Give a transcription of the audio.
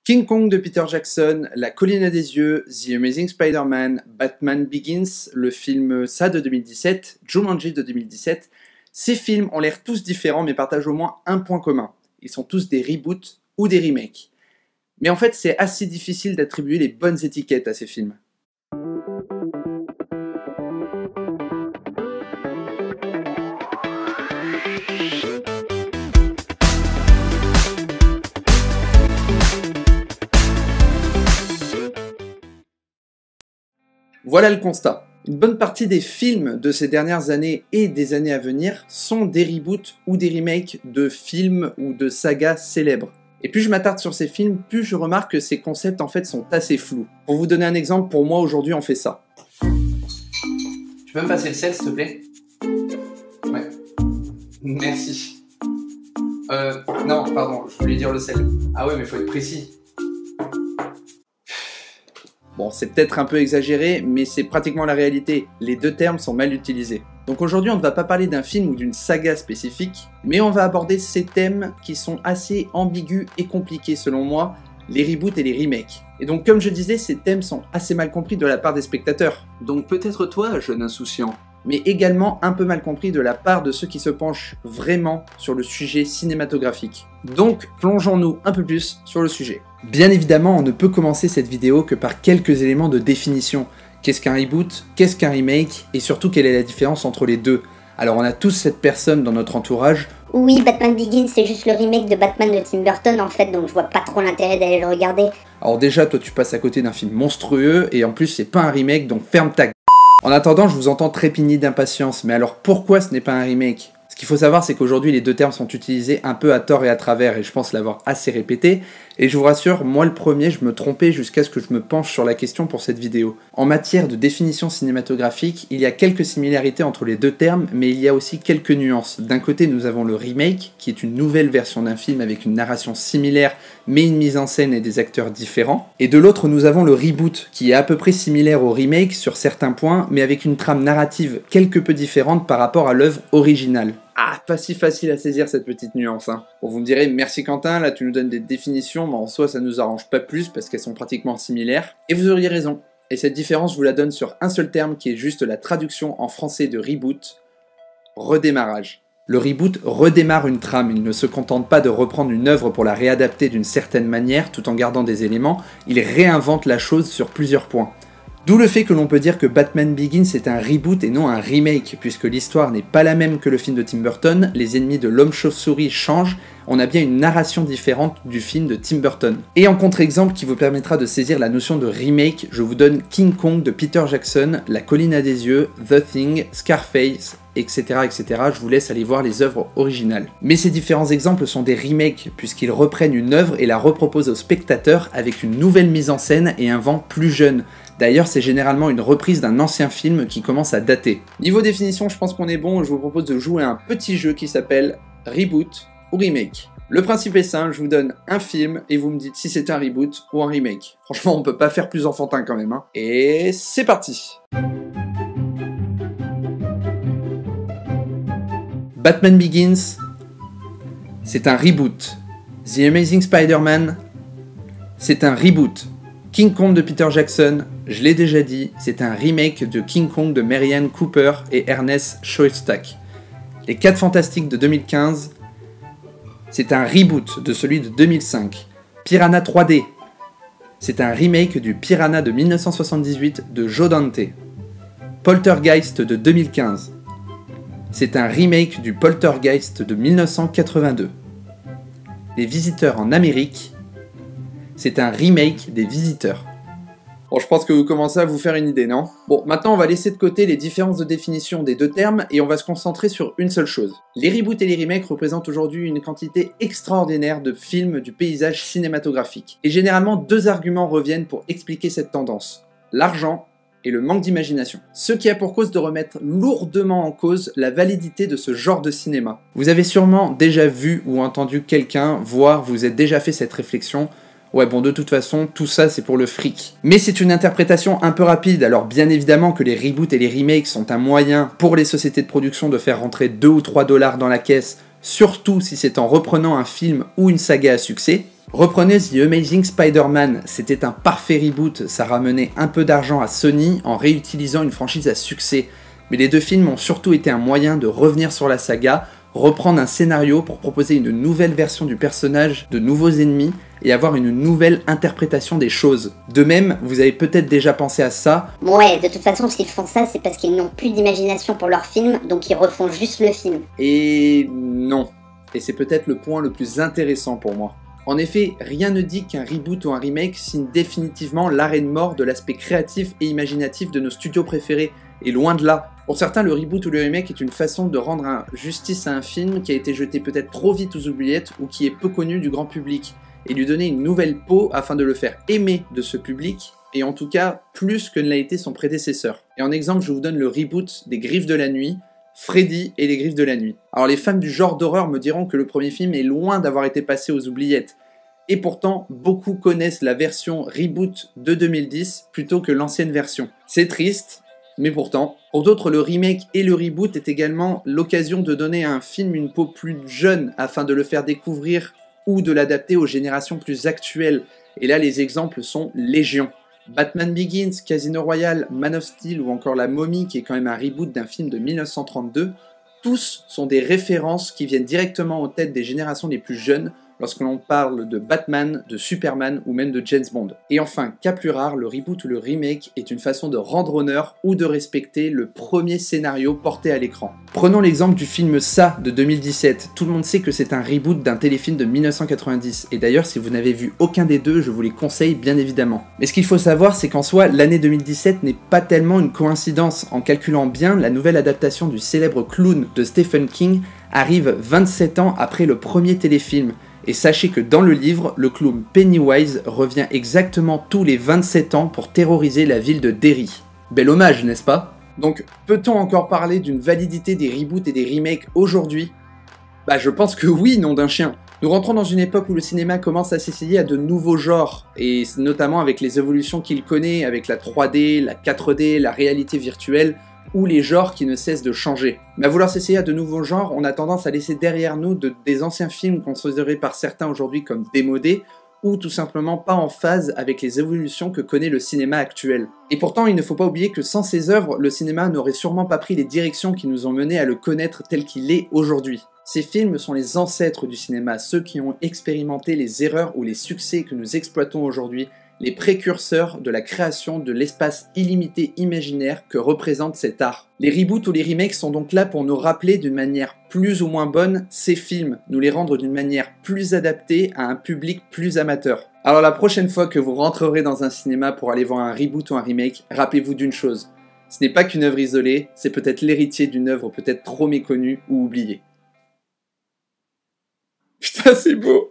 King Kong de Peter Jackson, La Colline à des yeux, The Amazing Spider-Man, Batman Begins, le film Ça de 2017, Jumanji de 2017, ces films ont l'air tous différents mais partagent au moins un point commun. Ils sont tous des reboots ou des remakes. Mais en fait, c'est assez difficile d'attribuer les bonnes étiquettes à ces films. Voilà le constat. Une bonne partie des films de ces dernières années et des années à venir sont des reboots ou des remakes de films ou de sagas célèbres. Et plus je m'attarde sur ces films, plus je remarque que ces concepts en fait sont assez flous. Pour vous donner un exemple, pour moi aujourd'hui on fait ça. Tu peux me passer le sel s'il te plaît? Ouais. Merci. Non, pardon, je voulais dire le sel. Ah ouais mais faut être précis. Bon, c'est peut-être un peu exagéré, mais c'est pratiquement la réalité. Les deux termes sont mal utilisés. Donc aujourd'hui, on ne va pas parler d'un film ou d'une saga spécifique, mais on va aborder ces thèmes qui sont assez ambigus et compliqués selon moi, les reboots et les remakes. Et donc comme je disais, ces thèmes sont assez mal compris de la part des spectateurs. Donc peut-être toi, jeune insouciant, mais également un peu mal compris de la part de ceux qui se penchent vraiment sur le sujet cinématographique. Donc plongeons-nous un peu plus sur le sujet. Bien évidemment, on ne peut commencer cette vidéo que par quelques éléments de définition. Qu'est-ce qu'un reboot? Qu'est-ce qu'un remake? Et surtout, quelle est la différence entre les deux? Alors on a tous cette personne dans notre entourage. Oui, Batman Begins, c'est juste le remake de Batman de Tim Burton en fait, donc je vois pas trop l'intérêt d'aller le regarder. Alors déjà, toi tu passes à côté d'un film monstrueux, et en plus c'est pas un remake, donc ferme ta gueule. En attendant, je vous entends trépigner d'impatience, mais alors pourquoi ce n'est pas un remake? Ce qu'il faut savoir, c'est qu'aujourd'hui, les deux termes sont utilisés un peu à tort et à travers, et je pense l'avoir assez répété. Et je vous rassure, moi le premier, je me trompais jusqu'à ce que je me penche sur la question pour cette vidéo. En matière de définition cinématographique, il y a quelques similarités entre les deux termes, mais il y a aussi quelques nuances. D'un côté, nous avons le remake, qui est une nouvelle version d'un film avec une narration similaire, mais une mise en scène et des acteurs différents. Et de l'autre, nous avons le reboot, qui est à peu près similaire au remake sur certains points, mais avec une trame narrative quelque peu différente par rapport à l'œuvre originale. Ah, pas si facile à saisir cette petite nuance, hein. Bon, vous me direz, merci Quentin, là tu nous donnes des définitions, mais en soi ça nous arrange pas plus parce qu'elles sont pratiquement similaires. Et vous auriez raison. Et cette différence, je vous la donne sur un seul terme qui est juste la traduction en français de reboot, redémarrage. Le reboot redémarre une trame, il ne se contente pas de reprendre une œuvre pour la réadapter d'une certaine manière tout en gardant des éléments, il réinvente la chose sur plusieurs points. D'où le fait que l'on peut dire que Batman Begins est un reboot et non un remake, puisque l'histoire n'est pas la même que le film de Tim Burton, les ennemis de l'homme chauve-souris changent, on a bien une narration différente du film de Tim Burton. Et en contre-exemple qui vous permettra de saisir la notion de remake, je vous donne King Kong de Peter Jackson, La Colline à des yeux, The Thing, Scarface, etc. etc. Je vous laisse aller voir les œuvres originales. Mais ces différents exemples sont des remakes, puisqu'ils reprennent une œuvre et la reproposent aux spectateurs avec une nouvelle mise en scène et un vent plus jeune. D'ailleurs, c'est généralement une reprise d'un ancien film qui commence à dater. Niveau définition, je pense qu'on est bon, je vous propose de jouer à un petit jeu qui s'appelle Reboot ou Remake. Le principe est simple, je vous donne un film et vous me dites si c'est un reboot ou un remake. Franchement, on peut pas faire plus enfantin quand même, hein. Et c'est parti! Batman Begins, c'est un reboot. The Amazing Spider-Man, c'est un reboot. King Kong de Peter Jackson, je l'ai déjà dit, c'est un remake de King Kong de Merian Cooper et Ernest Schoedsack. Les 4 Fantastiques de 2015, c'est un reboot de celui de 2005. Piranha 3D, c'est un remake du Piranha de 1978 de Joe Dante. Poltergeist de 2015, c'est un remake du Poltergeist de 1982. Les Visiteurs en Amérique, c'est un remake des Visiteurs. Bon, je pense que vous commencez à vous faire une idée, non? Bon, maintenant on va laisser de côté les différences de définition des deux termes et on va se concentrer sur une seule chose. Les reboots et les remakes représentent aujourd'hui une quantité extraordinaire de films du paysage cinématographique. Et généralement, deux arguments reviennent pour expliquer cette tendance. L'argent et le manque d'imagination. Ce qui a pour cause de remettre lourdement en cause la validité de ce genre de cinéma. Vous avez sûrement déjà vu ou entendu quelqu'un, voire vous êtes déjà fait cette réflexion. Ouais bon, de toute façon, tout ça c'est pour le fric. Mais c'est une interprétation un peu rapide, alors bien évidemment que les reboots et les remakes sont un moyen pour les sociétés de production de faire rentrer 2 ou 3 $ dans la caisse, surtout si c'est en reprenant un film ou une saga à succès. Reprenez The Amazing Spider-Man, c'était un parfait reboot, ça ramenait un peu d'argent à Sony en réutilisant une franchise à succès. Mais les deux films ont surtout été un moyen de revenir sur la saga, reprendre un scénario pour proposer une nouvelle version du personnage, de nouveaux ennemis, et avoir une nouvelle interprétation des choses. De même, vous avez peut-être déjà pensé à ça. Ouais, de toute façon, s'ils font ça, c'est parce qu'ils n'ont plus d'imagination pour leur film, donc ils refont juste le film. Et non. Et c'est peut-être le point le plus intéressant pour moi. En effet, rien ne dit qu'un reboot ou un remake signe définitivement l'arrêt de mort de l'aspect créatif et imaginatif de nos studios préférés, et loin de là. Pour certains, le reboot ou le remake est une façon de rendre justice à un film qui a été jeté peut-être trop vite aux oubliettes ou qui est peu connu du grand public, et lui donner une nouvelle peau afin de le faire aimer de ce public, et en tout cas plus que ne l'a été son prédécesseur. Et en exemple, je vous donne le reboot des Griffes de la Nuit, Freddy et les Griffes de la Nuit. Alors les fans du genre d'horreur me diront que le premier film est loin d'avoir été passé aux oubliettes, et pourtant beaucoup connaissent la version reboot de 2010 plutôt que l'ancienne version. C'est triste, mais pourtant, pour d'autres, le remake et le reboot est également l'occasion de donner à un film une peau plus jeune afin de le faire découvrir ou de l'adapter aux générations plus actuelles. Et là, les exemples sont légion. Batman Begins, Casino Royale, Man of Steel ou encore La Momie, qui est quand même un reboot d'un film de 1932, tous sont des références qui viennent directement en tête des générations les plus jeunes lorsque l'on parle de Batman, de Superman ou même de James Bond. Et enfin, cas plus rare, le reboot ou le remake est une façon de rendre honneur ou de respecter le premier scénario porté à l'écran. Prenons l'exemple du film Ça de 2017. Tout le monde sait que c'est un reboot d'un téléfilm de 1990. Et d'ailleurs, si vous n'avez vu aucun des deux, je vous les conseille bien évidemment. Mais ce qu'il faut savoir, c'est qu'en soi, l'année 2017 n'est pas tellement une coïncidence. En calculant bien, la nouvelle adaptation du célèbre Clown de Stephen King arrive 27 ans après le premier téléfilm. Et sachez que dans le livre, le clown Pennywise revient exactement tous les 27 ans pour terroriser la ville de Derry. Bel hommage, n'est-ce pas? Donc, peut-on encore parler d'une validité des reboots et des remakes aujourd'hui? Bah je pense que oui, nom d'un chien. Nous rentrons dans une époque où le cinéma commence à s'essayer à de nouveaux genres, et notamment avec les évolutions qu'il connaît, avec la 3D, la 4D, la réalité virtuelle, ou les genres qui ne cessent de changer. Mais à vouloir s'essayer à de nouveaux genres, on a tendance à laisser derrière nous des anciens films considérés par certains aujourd'hui comme démodés, ou tout simplement pas en phase avec les évolutions que connaît le cinéma actuel. Et pourtant, il ne faut pas oublier que sans ces œuvres, le cinéma n'aurait sûrement pas pris les directions qui nous ont menés à le connaître tel qu'il est aujourd'hui. Ces films sont les ancêtres du cinéma, ceux qui ont expérimenté les erreurs ou les succès que nous exploitons aujourd'hui, les précurseurs de la création de l'espace illimité imaginaire que représente cet art. Les reboots ou les remakes sont donc là pour nous rappeler d'une manière plus ou moins bonne ces films, nous les rendre d'une manière plus adaptée à un public plus amateur. Alors la prochaine fois que vous rentrerez dans un cinéma pour aller voir un reboot ou un remake, rappelez-vous d'une chose, ce n'est pas qu'une œuvre isolée, c'est peut-être l'héritier d'une œuvre peut-être trop méconnue ou oubliée. Putain, c'est beau.